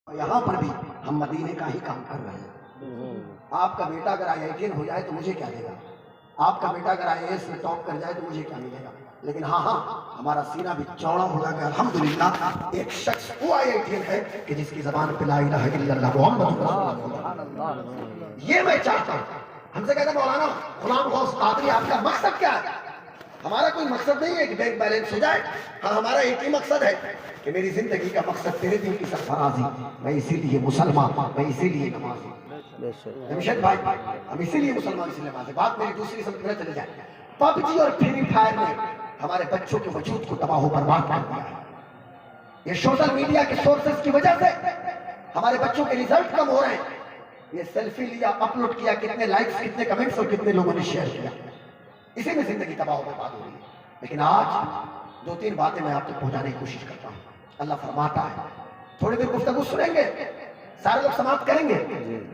यहाँ पर भी हम मदीने का ही काम कर रहे हैं। आपका बेटा अगर IITian हो जाए तो मुझे क्या देगा, आपका बेटा अगर IAS में टॉप कर जाए तो मुझे क्या मिलेगा। लेकिन हाँ, हमारा सीना भी चौड़ा होगा कि अल्हम्दुलिल्लाह एक शख्स वो IITian है कि जिसकी ज़बान पे ला इलाहा इल्लल्लाह मुहम्मदुर रसूलुल्लाह। ये मैं चाहता हूँ। हमसे कहते मौलाना गुलाम गौस कादरी आपका मकसद क्या है? हमारा कोई मकसद नहीं है कि बैंक बैलेंस हो जाए। हाँ, हमारा एक ही मकसद है कि मेरी जिंदगी का मकसद तेरे दिन की सरफराजी, मैं इसीलिए मुसलमान, मैं इसीलिए नमाजी। जमशेद भाई, हम इसीलिए मुसलमान इसलिए नमाजी। बात मेरी दूसरी समझ में चली जाए। पबजी और फ्री फायर ने हमारे बच्चों के वजूद को तबाह बर्बाद कर दिया है। ये सोशल मीडिया के सोर्सेस की वजह से हमारे बच्चों के रिजल्ट कम हो रहे हैं। ये सेल्फी लिया, अपलोड किया, कितने लाइक्स, कितने कमेंट्स और कितने लोगों ने शेयर किया, इसी में जिंदगी तबाह बर्बाद हो रही है। लेकिन आज दो तीन बातें मैं आप तक पहुंचाने की कोशिश करता हूँ। अल्लाह फरमाता है, थोड़ी देर गुफ्तगू सुनेंगे, सारे लोग समाप्त करेंगे।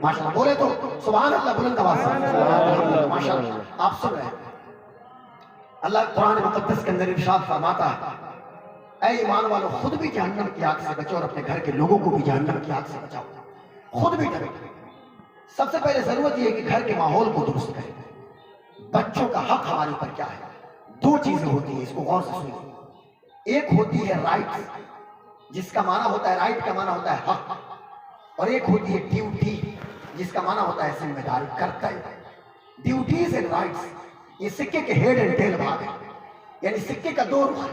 माशाअल्लाह बोले तो सुभान अल्लाह, बुलंद आवाज से माशाअल्लाह आप सुन रहे हैं। अल्लाह कुरान मुक़द्दस के अंदर इरशाद फरमाता है, ऐ ईमान वालों, खुद भी जहन्नम की आग से बचो और अपने घर के लोगों को भी जहन्नम की आग से बचाओ। खुद भी डरो। सबसे पहले जरूरत यह है कि घर के माहौल को दुरुस्त करें। बच्चों का हक हमारे ऊपर क्या है? दो चीजें होती है, इसको गौर से सुनिए। एक होती है राइट, जिसका माना होता है, राइट का माना होता है हक, और एक होती है ड्यूटी, जिसका माना होता है जिम्मेदारी, कर्तव्य। ड्यूटीज एंड राइट्स ये सिक्के के हेड एंड टेल भाग है। यानी सिक्के का दो रुख है,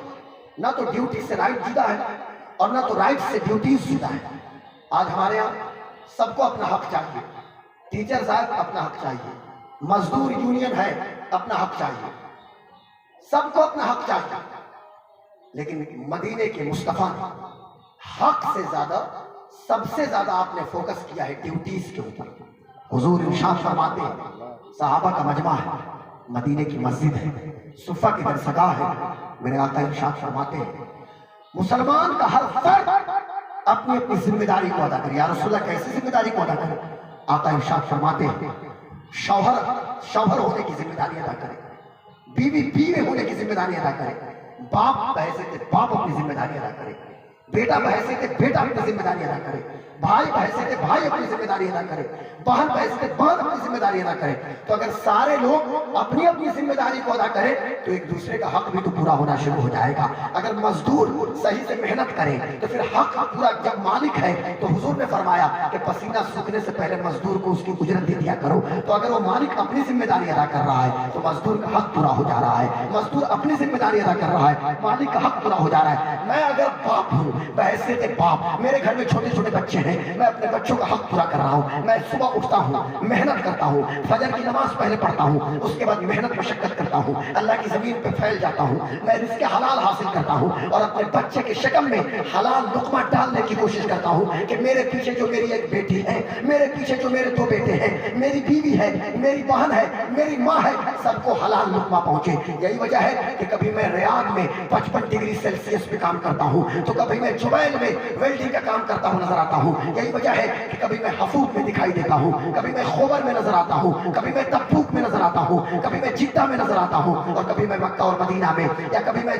ना तो ड्यूटी से राइट जुदा है और ना तो राइट से ड्यूटीज जुदा है। आज हमारे यहाँ सबको अपना हक चाहिए। टीचर साहब अपना हक चाहिए, मजदूर यूनियन है अपना हक चाहिए, सबको अपना हक चाहिए। लेकिन मदीने के मुस्तफा ने हक से ज्यादा, सबसे ज्यादा आपने फोकस किया है ड्यूटीज के ऊपर। हुजूर इरशाद फरमाते हैं, सहाबा का मजमा है, मदीने की मस्जिद है, सुफा की दरसगाह है। मेरे आका इरशाद फरमाते हैं, मुसलमान का हर फर्द अपनी अपनी जिम्मेदारी को अदा करे। या रसूलल्लाह, कैसी जिम्मेदारी को अदा करे? आका इरशाद फरमाते हैं, शौहर होने की जिम्मेदारी अदा करे, बीवी बीवी होने की जिम्मेदारी अदा करे, बाप बहैसियत बाप अपनी जिम्मेदारी अदा करे, बेटा बहैसियत बेटा अपनी जिम्मेदारी अदा करे, भाई बहैसियत भाई अपनी जिम्मेदारी अदा करे, बहन बहैसियत बहन अपनी जिम्मेदारी अदा करे। तो अगर सारे लोग अपनी अपनी जिम्मेदारी को अदा करें तो एक दूसरे का हक भी तो पूरा होना शुरू हो जाएगा। अगर मजदूर सही से मेहनत करे तो फिर हक पूरा। जब मालिक है तो हुजूर ने फरमाया कि पसीना सूखने से पहले मजदूर को उसकी उजरत दे दिया करो। तो अगर वो मालिक अपनी जिम्मेदारी अदा कर रहा है तो मजदूर का हक पूरा हो जा रहा है। मजदूर अपनी जिम्मेदारी अदा कर रहा है, मालिक का हक पूरा हो जा रहा है। मैं अगर बाप हूँ, बहैसियत बाप, मेरे घर में छोटे छोटे बच्चे हैं, मैं अपने बच्चों का हक पूरा कर रहा हूँ। मैं सुबह उठता हूँ, मेहनत करता हूँ, फजर की नमाज पहले पढ़ता हूँ, उसके बाद मेहनत मशक्कत करता हूँ, अल्लाह की जमीन पे फैल जाता हूँ, मैं रिज़्क़ हलाल हासिल करता हूँ और अपने बच्चे के शक्ल में हलाल लुक़मा डालने की कोशिश करता हूँ कि मेरे पीछे जो मेरी एक बेटी है, मेरे पीछे जो मेरे दो बेटे हैं, मेरी बीवी है, मेरी बहन है, मेरी माँ है, सबको हलाल लुक़मा पहुंचे। यही वजह है कि कभी मैं रियाद में 55 डिग्री सेल्सियस पे काम करता हूँ, तो कभी मैं जुबैल में वेल्डिंग का काम करता हुआ नजर आता हूँ। यही वजह है कि कभी मैं हफूक में दिखाई देता हूँ, कभी मैं खोबर में नजर आता हूँ, कभी मैं तब्बूक में नजर आता हूँ, कभी मैं जिद्दा में नजर आता हूँ, और कभी मैं मक्का और मदीना में, या कभी मैं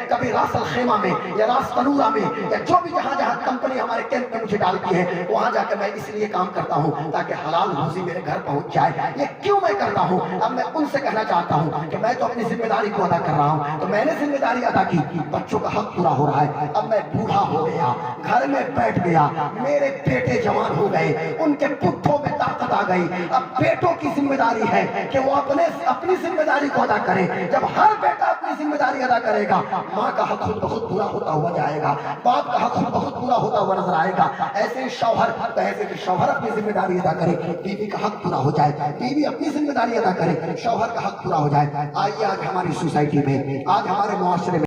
कभी रास अल खेमा में या रास तनूरा में, या जो भी जहाँ जहाँ कंपनी हमारे कैंप में मुझे डालती है वहां जाकर मैं इसलिए काम करता हूँ ताकि हलाल रोजी मेरे घर पहुंच जाए। ये क्यों मैं करता हूँ? अब मैं उनसे कहना चाहता हूँ कि मैं तो अपनी जिम्मेदारी को अदा कर रहा हूँ, तो मैंने जिम्मेदारी अदा की, बच्चों का हक पूरा हो रहा है। अब मैं बूढ़ा हो गया, घर में बैठ गया, मेरे बेटे जवान हो गए, उनके पुट्ठों में ताकत आ गई। अब बेटों की जिम्मेदारी है कि वो अपनी जिम्मेदारी को अदा करें। जब हर बेटा अपनी जिम्मेदारी अदा करेगा, माँ का हक खुद बहुत पूरा होता हुआ जाएगा, बाप का हक खुद बहुत पूरा होता हुआ नजर आएगा। ऐसे शौहर अपनी जिम्मेदारी अदा करे, बीवी का हक पूरा हो जाए, बीवी अपनी जिम्मेदारी अदा करे, शौहर का हक पूरा हो जाए। आइए आज हमारी सोसाइटी में, आज हमारे मुआशरे में